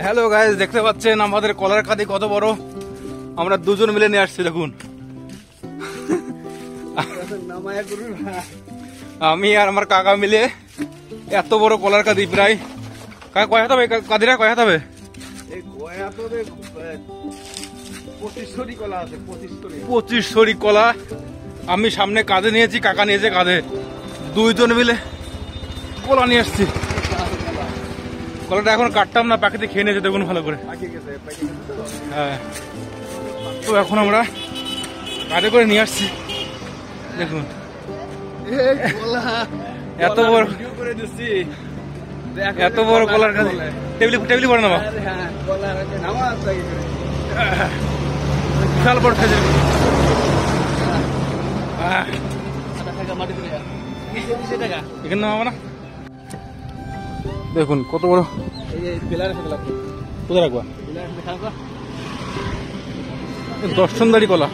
Hello guys, দেখতে পাচ্ছেন আমাদের কলার কাঁদি কত বড়। আমরা দুজন মিলে নিয়ে আসছি। দেখুন, আমি আর আমার কাকা মিলে এত বড় কলার কাঁদি। প্রায় কয় হাত হবে কাঁদিরা? কয় হাত হবে? 25 কলা আমি সামনে কাঁধে নিয়েছি, কাকা নিয়েছে কাঁধে। দুইজন মিলে কলা নিয়ে আসছি। কলাটা এখন কাটতাম না, পাখিতে খেয়ে নিয়েছে। দেখুন ভালো করে। হ্যাঁ, তো এখন আমরা কাঁধে করে নিয়ে আসছি। দেখুন এত বড় কলার কাঁদি। টেবিলি পড়ে নামা, বিশাল বড় সাইজের। এখানে নামাবো না। দেখুন কত বড়। কোথায় রাখবা? দর্শনদারি কলা।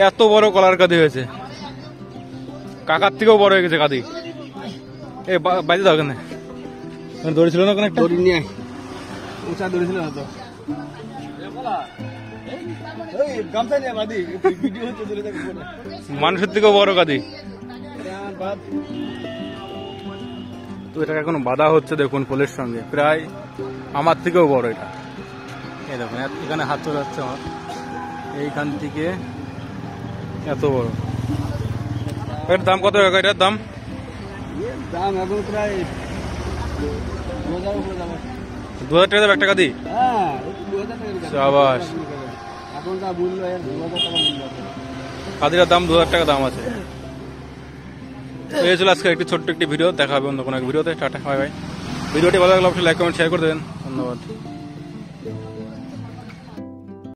এত বড় কলার কাঁদি হয়েছে, কাকার থেকেও বড় হয়ে গেছে কাঁদি। এ বাইরে দাও, কেন দড়ি ছিল না? কোনো একটা দড়ি নিয়ে উঁচা দড়ি ছিল না তো। মানুষের থেকেও বড় কাঁদি। তো এটা এখন বাধা হচ্ছে। দেখুন পোলের সঙ্গে, প্রায় আমার থেকেও বড় এটা। এই দেখুন, এখানে হাত চলে যাচ্ছে আমার, এইখান থেকে এত বড়। এর দাম কত টাকা? এটার দাম এখন প্রায় 2000 টাকা যাবে একটা কাঁদি। সাবাস, কাঁদিটার দাম 2000 টাকা দাম আছে। এই ছিল আজকে একটি ছোট্ট একটি ভিডিও। দেখা হবে অন্য কোনো এক ভিডিওতে। Tata, bye bye. ভিডিওটি ভালো লাগলে অবশ্যই লাইক কমেন্ট শেয়ার করে দেবেন। ধন্যবাদ।